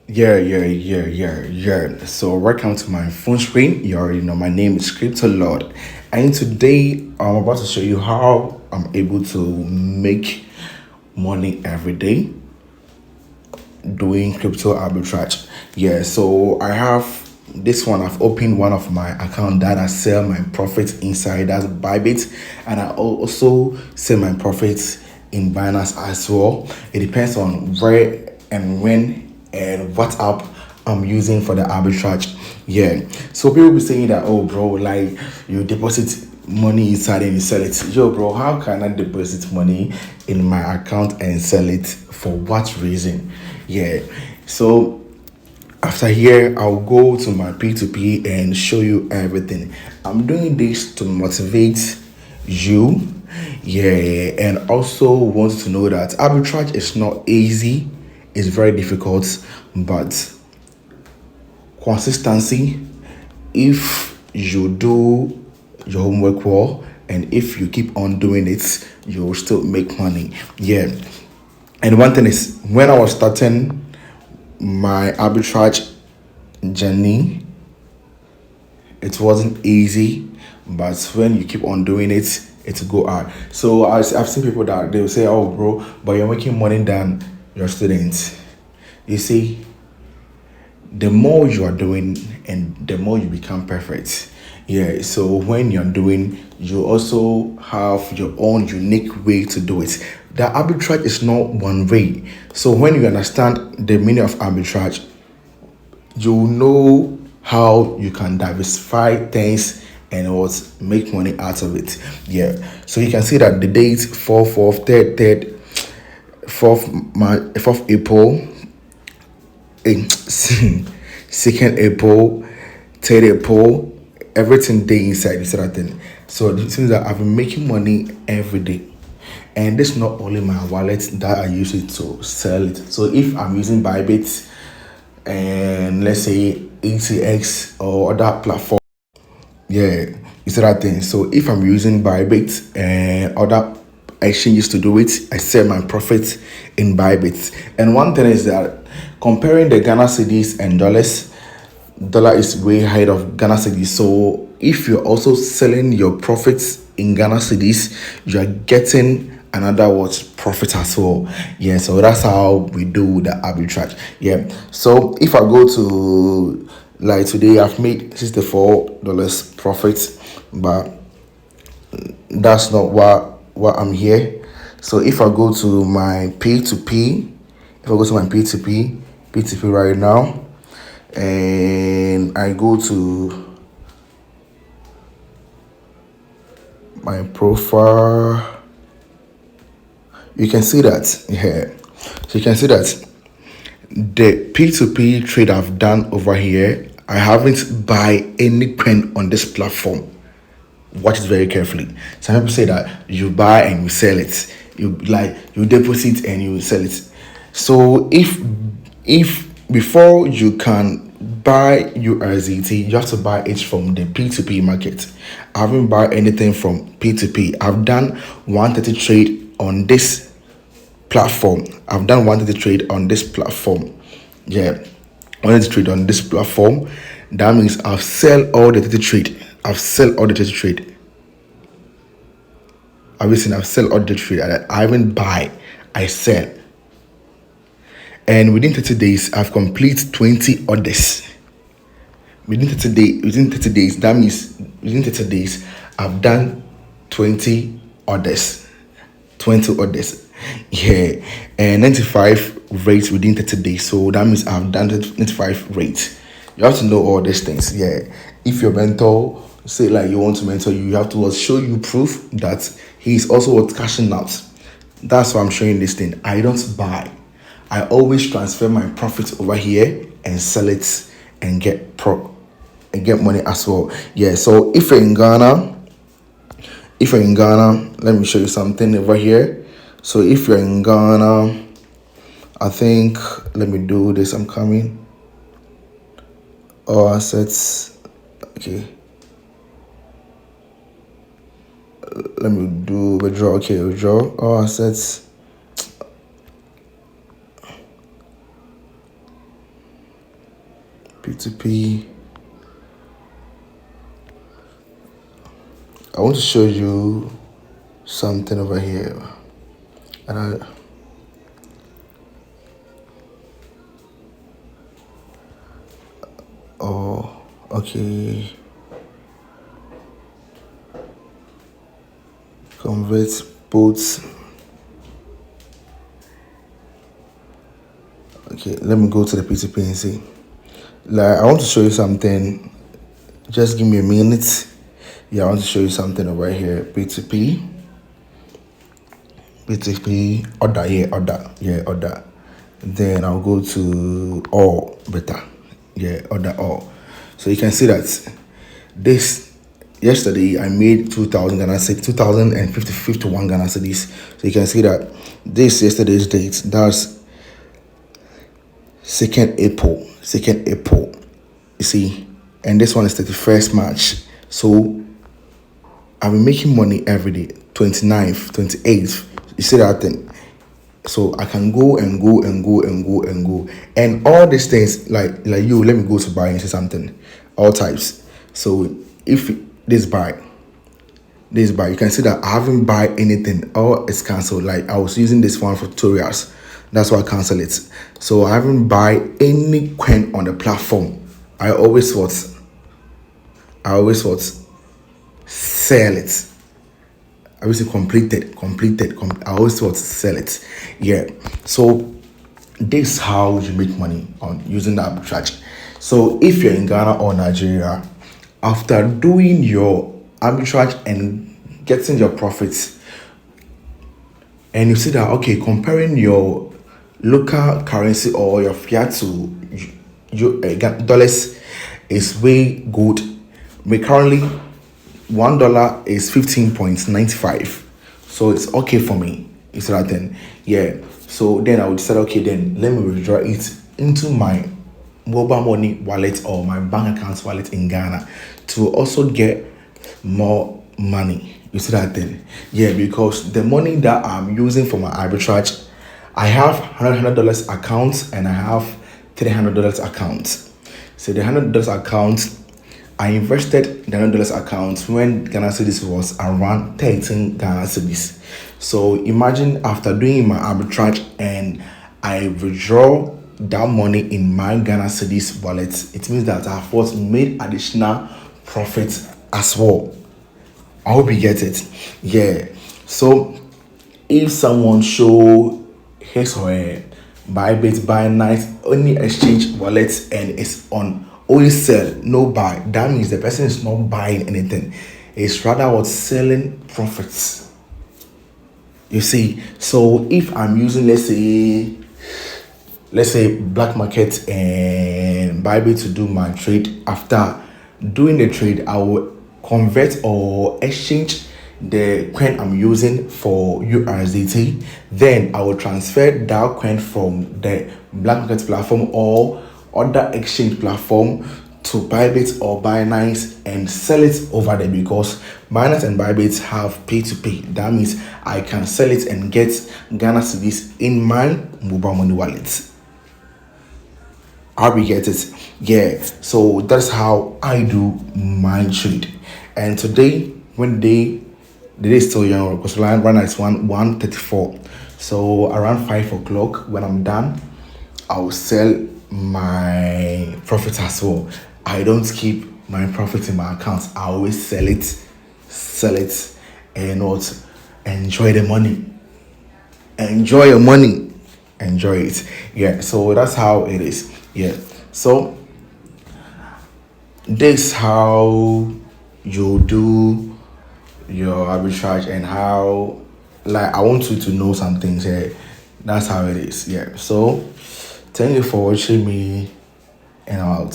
Yeah. So welcome to my phone screen. You already know my name is Crypto Lord, and today I'm about to show you how I'm able to make money every day doing crypto arbitrage. Yeah, so I have this one. I've opened one of my account that I sell my profits inside. That's Bybit, and I also sell my profits in Binance as well. It depends on where and when and what app I'm using for the arbitrage. Yeah. So people be saying that, oh bro, like you deposit money inside and you sell it. Yo bro, how can I deposit money in my account and sell it? For what reason? Yeah. So after here, I'll go to my P2P and show you everything. I'm doing this to motivate you. Yeah, and also want to know that arbitrage is not easy, it's very difficult, but consistency, if you do your homework well and if you keep on doing it, you'll still make money. Yeah. And one thing is, when I was starting my arbitrage journey, it wasn't easy, but when you keep on doing it, it's go hard. So I've seen people that they will say, oh bro, but you're making money than your students. You see, the more you are doing and the more you become perfect. Yeah, so when you're doing, you also have your own unique way to do it. The arbitrage is not one way. So when you understand the meaning of arbitrage, you know how you can diversify things and what make money out of it. Yeah, so you can see that the date 4th, 3rd, 4th March, 4th April, 2nd April, 3rd April, everything day inside this other thing. So it means that I've been making money every day. And this is not only my wallet that I use it to sell it. So if I'm using Bybit and let's say ATX or other platform, yeah, it's that thing. So if I'm using Bybit and other exchanges to do it, I sell my profits in Bybit. And one thing is that comparing the Ghana cedis and dollars, dollar is way ahead of Ghana cedis. So if you're also selling your profits in Ghana cedis, you're getting another what profit as well. Yeah, so that's how we do the arbitrage. Yeah, so if I go to, like today I've made $64 profit, but that's not what I'm here. So if I go to my P2P, if I go to my P2P right now, and I go to my profile, you can see that here. So you can see that the P2P trade I've done over here, I haven't buy any coin on this platform. Watch it very carefully. Some people say that you buy and you sell it. You deposit and you sell it. So if before you can buy USDT, you have to buy it from the P2P market. I haven't bought anything from P2P. I've done 130 trade on this platform. I've done 130 trade on this platform. Yeah, 130 trade on this platform. That means I've sell all the 30 trade. I've sell all the 30 trade. Obviously, I've sell all the trade. I haven't buy. I sell. And within 30 days, I've complete 20 orders. Within 30 days, that means within 30 days, I've done 20 orders. 20 orders. Yeah. And 95 rates within 30 days. So that means I've done 95 rates. You have to know all these things. Yeah. If your mentor say like you want to mentor you, you have to show you proof that he's also cashing out. That's why I'm showing this thing. I don't buy. I always transfer my profits over here and sell it and get money as well. Yeah. So if you're in Ghana, let me show you something over here. So if you're in Ghana, I think let me do this. I'm coming. All assets. Okay. Let me do withdraw. Okay, withdraw all assets. P2P. I want to show you something over here. And okay. Convert both. Okay, let me go to the P2P and see. Like, I want to show you something. Just give me a minute. Yeah, I want to show you something over here. P2P, order. Then I'll go to all better. Yeah, order all. So you can see that this yesterday I made 2,000 Ghana cedis, 2,051 Ghana cedis. So you can see that this yesterday's date, that's 2nd April. You see, and this one is 31st March. So I've been making money every day. 29th, 28th. You see that thing? So I can go and go. And all these things, like you, let me go to buy and say something. All types. So if this buy, you can see that I haven't buy anything. All it's cancelled. Like I was using this one for tutorials. That's why I cancel it. So I haven't buy any coin on the platform. I always sell it. I always say completed. I always sell it. Yeah. So this is how you make money on using the arbitrage. So if you're in Ghana or Nigeria, after doing your arbitrage and getting your profits, and you see that, okay, comparing your local currency or your fiat to dollars is way good. Currently, $1 is 15.95, so it's okay for me. It's that then, yeah. So then I would say, okay, then let me withdraw it into my mobile money wallet or my bank account wallet in Ghana to also get more money. You see that then, yeah, because the money that I'm using for my arbitrage, I have $100 account and I have $300 account. So the $100 account, I invested the $100 account when Ghana cedis was around 13 Ghana cedis. So imagine after doing my arbitrage and I withdraw that money in my Ghana cedis wallet, it means that I have made additional profit as well. I hope you get it. Yeah. So if someone show his or her Bybit, Binance, any exchange wallet and it's on only sell, no buy, that means the person is not buying anything. It's rather what selling profits. You see, so if I'm using let's say black market and Bybit to do my trade, after doing the trade, I will convert or exchange the coin I'm using for USDT. Then I will transfer that coin from the black market platform or other exchange platform to Bybit or Binance and sell it over there, because Binance and Bybit have pay to pay. That means I can sell it and get Ghana cedis in my mobile money wallet. How we get it? Yeah. So that's how I do my trade. And today, when the day is still young, because right now it's 1:34. So around 5 o'clock, when I'm done, I'll sell my profit as well. I don't keep my profit in my account. I always sell it, and what? Enjoy the money. Enjoy your money. Enjoy it. Yeah. So that's how it is. Yeah. So this how you do your arbitrage, and how, like, I want you to know some things here. That's how it is. Yeah. So thank you for watching me, and I'm out.